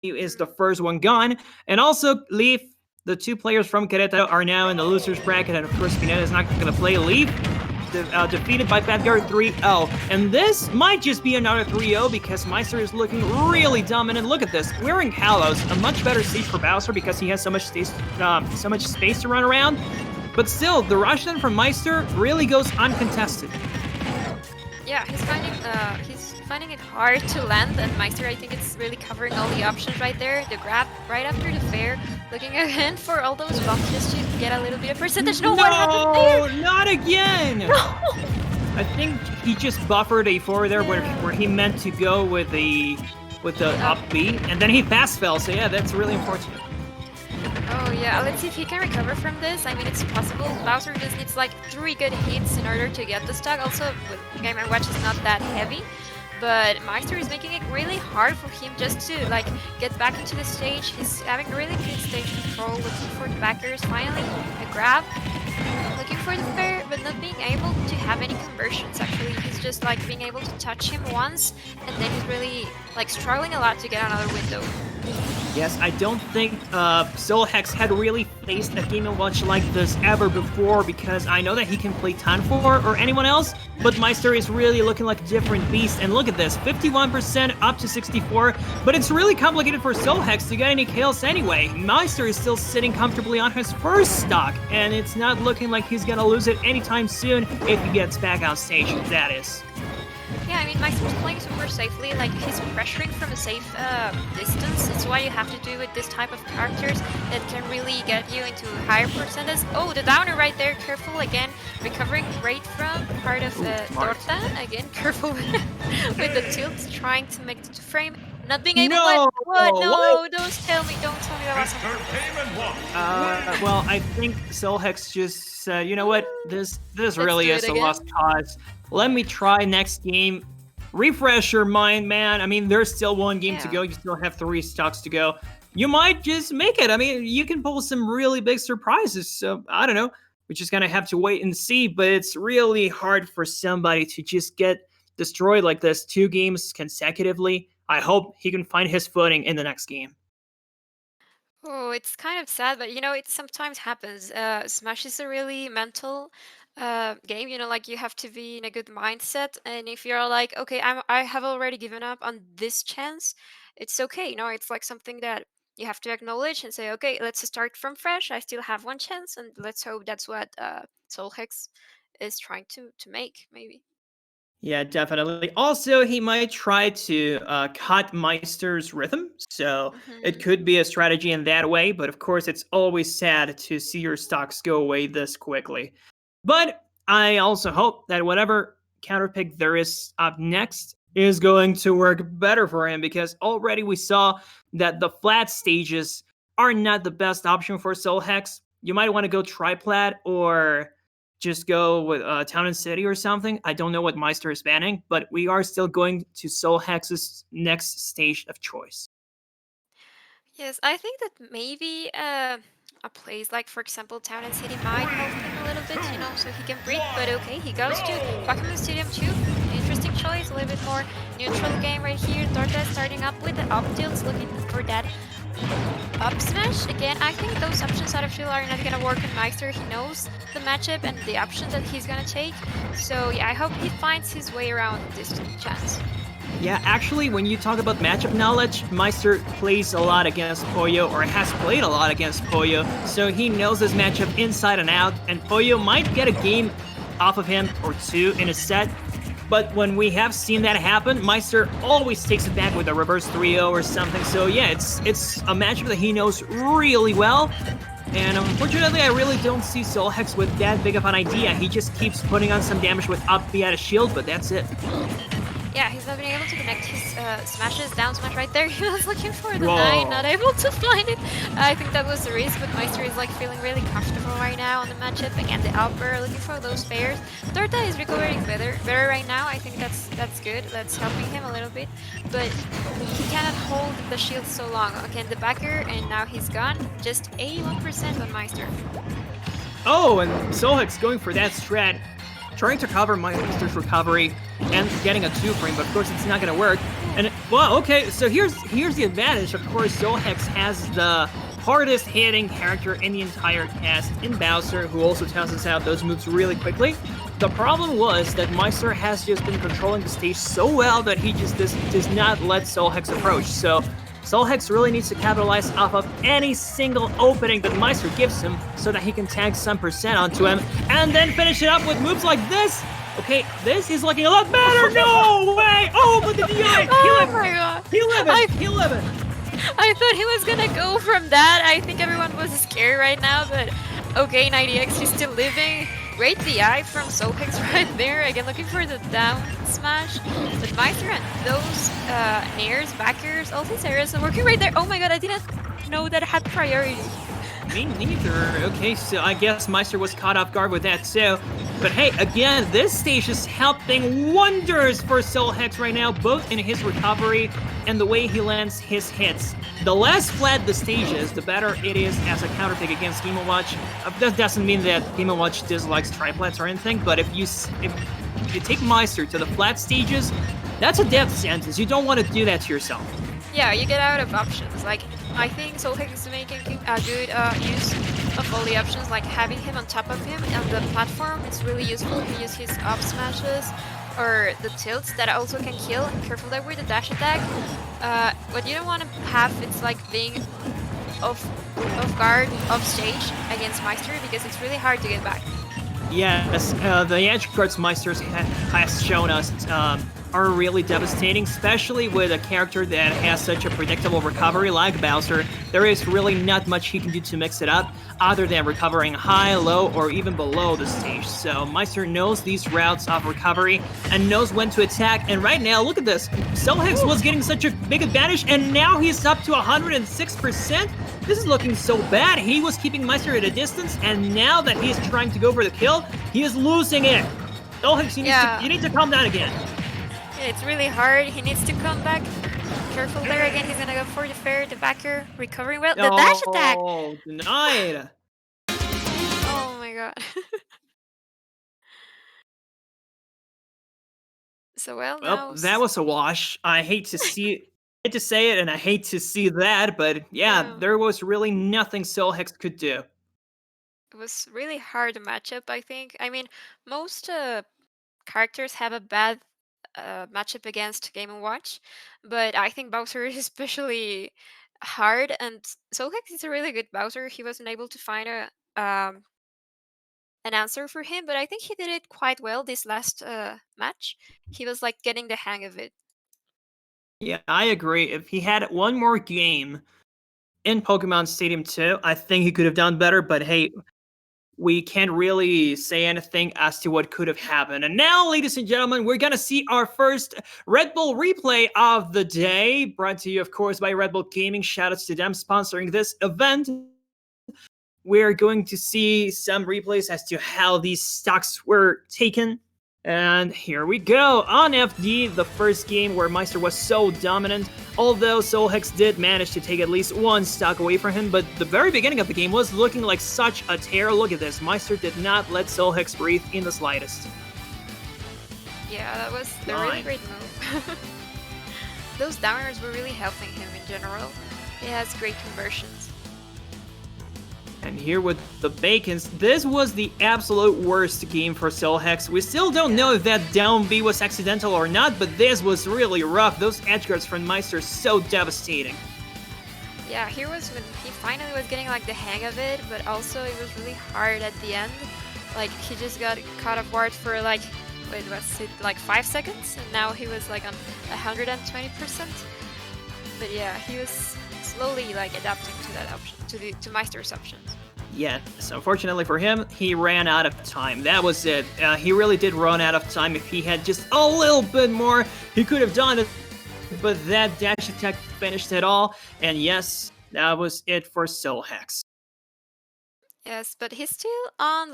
is the first one gone. And also, Leaf, the two players from Querétaro are now in the loser's bracket, and of course, Pineda is not going to play. Leaf defeated by Fatguard 3-0. And this might just be another 3-0 because Maister is looking really dominant. Look at this. Wearing Hallows, a much better siege for Bowser because he has so much space to run around. But still, the rushdown from Maister really goes uncontested. Yeah, he's finding it hard to land, and Maister, I think it's really covering all the options right there. The grab right after the fair, looking again for all those bumps just to get a little bit of percentage. No, what happened there? Not again! No! I think he just buffered a forward there where he meant to go with the up B, and then he fast fell, so yeah, that's really unfortunate. Oh yeah, let's see if he can recover from this. I mean, it's possible. Bowser just needs like 3 good hits in order to get the stock. Also, with Game & Watch is not that heavy, but Maister is making it really hard for him just to like get back into the stage. He's having really good stage control, looking for the backers. Finally, a grab, looking for the fair, but not being able to have any conversions. Actually, he's just like being able to touch him once, and then he's really like struggling a lot to get another window. Yes, I don't think SoulHex had really faced a Game & Watch like this ever before, because I know that he can play Tanfor or anyone else, but Maister is really looking like a different beast. And look at this, 51% up to 64, but it's really complicated for SoulHex to get any kills anyway. Maister is still sitting comfortably on his first stock, and it's not looking like he's gonna lose it anytime soon if he gets back on stage, that is. Yeah, I mean, Maister's playing super safely, like he's pressuring from a safe distance. It's why you have to do with this type of characters that can really get you into higher percentages. Oh, the downer right there, careful again, recovering right from part of Torta. Again, careful with the tilts, trying to make the frame. Not being able to... What? No, don't tell me that was something. Well, I think SoulHex just said, you know what, this really is a lost cause. Let me try next game. Refresh your mind, man. I mean, there's still one game to go. You still have 3 stocks to go. You might just make it. I mean, you can pull some really big surprises. So, I don't know. We're just going to have to wait and see. But it's really hard for somebody to just get destroyed like this 2 games consecutively. I hope he can find his footing in the next game. Oh, it's kind of sad, but you know, it sometimes happens. Smash is a really mental game, you know, like you have to be in a good mindset. And if you're like, okay, I have already given up on this chance, it's okay. You know, it's like something that you have to acknowledge and say, okay, let's start from fresh. I still have one chance, and let's hope that's what SoulHex is trying to make, maybe. Yeah, definitely. Also, he might try to cut Meister's rhythm, so it could be a strategy in that way, but of course it's always sad to see your stocks go away this quickly. But I also hope that whatever counterpick there is up next is going to work better for him, because already we saw that the flat stages are not the best option for SoulHex. You might want to go triplat or just go with Town and City or something. I don't know what Maister is banning, but we are still going to SoulHex's next stage of choice. Yes, I think that maybe a place like, for example, Town and City might help him a little bit, you know, so he can breathe. But okay, he goes to Pokemon Stadium 2. Interesting choice, a little bit more neutral game right here. Torta starting up with the up tilts, looking for that up smash. Again, I think those options out of field are not gonna work on Maister. He knows the matchup and the options that he's gonna take. So yeah, I hope he finds his way around this chance. Yeah, actually, when you talk about matchup knowledge, Maister plays a lot against Pollo, or has played a lot against Pollo, so he knows this matchup inside and out, and Pollo might get a game off of him or 2 in a set. But when we have seen that happen, Maister always takes it back with a reverse 3-0 or something. So yeah, it's a matchup that he knows really well. And unfortunately, I really don't see SoulHex with that big of an idea. He just keeps putting on some damage with up B at a shield, but that's it. Yeah, he's not being able to connect his smashes, down smash right there. He was looking for the 9, not able to find it. I think that was the risk, but Maister is like feeling really comfortable right now on the matchup. Again, the upper, looking for those pairs. Torta is recovering better right now. I think that's good. That's helping him a little bit, but he cannot hold the shield so long. Again, the backer, and now he's gone. Just 81% on Maister. Oh, and SoulHex going for that strat. trying to cover Maister's recovery and getting a 2-frame, but of course it's not gonna work. And well, okay, so here's the advantage. Of course, SoulHex has the hardest hitting character in the entire cast in Bowser, who also tosses out those moves really quickly. The problem was that Maister has just been controlling the stage so well that he just does not let SoulHex approach. So SoulHex really needs to capitalize off of any single opening that Maister gives him so that he can tag some percent onto him and then finish it up with moves like this. Okay, this is looking a lot better. No way! Oh, but the DI! Oh my god! He live it! I thought he was gonna go from that. I think everyone was scared right now, but okay, 90X, he's still living. Great DI from SoulHex right there. Again, looking for the down smash. But Maister and those nairs, backers, all these areas are working right there. Oh my god, I didn't know that had priority. Me neither. Okay, so I guess Maister was caught off guard with that too. But hey, again, this stage is helping wonders for SoulHex right now, both in his recovery and the way he lands his hits. The less flat the stage is, the better it is as a counterpick against Game & Watch. That doesn't mean that Game & Watch dislikes triplets or anything, but if you take Maister to the flat stages, that's a death sentence. You don't want to do that to yourself. Yeah, you get out of options. Like, I think SoulHex is making a good use of all the options, like having him on top of him on the platform. It's really useful to use his up smashes or the tilts that also can kill. Careful there with the dash attack. What you don't want to have, it's like being off guard, off stage against Maister, because it's really hard to get back. Yes, the edge guards Maister has shown us are really devastating, especially with a character that has such a predictable recovery like Bowser. There is really not much he can do to mix it up, other than recovering high, low, or even below the stage. So Maister knows these routes of recovery and knows when to attack. And right now, look at this. SoulHex was getting such a big advantage, and now he's up to 106%. This is looking so bad. He was keeping Maister at a distance, and now that he is trying to go for the kill, he is losing it. SoulHex, you need to calm down again. Yeah, it's really hard. He needs to come back. Careful there again. He's gonna go for the fair, the backer, recovering well. The dash attack! Oh, denied. Oh my god. So now that was a wash. I hate to say it, and I hate to see that, but yeah, there was really nothing SoulHex could do. It was really hard matchup, I think. I mean, most characters have a bad matchup against Game & Watch, but I think Bowser is especially hard, and SoulHex is a really good Bowser. He wasn't able to find an answer for him, but I think he did it quite well this last match. He was like getting the hang of it. Yeah, I agree. If he had one more game in Pokemon Stadium 2, I think he could have done better, but hey, we can't really say anything as to what could have happened. And now, ladies and gentlemen, we're going to see our first Red Bull replay of the day, brought to you, of course, by Red Bull Gaming. Shoutouts to them sponsoring this event. We're going to see some replays as to how these stocks were taken. And here we go. On FD, the first game where Maister was so dominant, although SoulHex did manage to take at least one stock away from him, but the very beginning of the game was looking like such a tear. Look at this. Maister did not let SoulHex breathe in the slightest. Yeah, that was a really great move. Those downers were really helping him in general. He has great conversions. And here with the Bacons, this was the absolute worst game for SoulHex. We still don't know if that down B was accidental or not, but this was really rough. Those edge guards from Maister so devastating. Yeah, here was when he finally was getting like the hang of it, but also it was really hard at the end. Like he just got caught off guard for like, wait, was it like 5 seconds? And now he was like on 120%. But yeah, he was slowly like adapting to that option, to Maister's options. Yes, unfortunately for him, he ran out of time. That was it. He really did run out of time. If he had just a little bit more, he could have done it. But that dash attack finished it all. And yes, that was it for SoulHex. Yes, but he's still on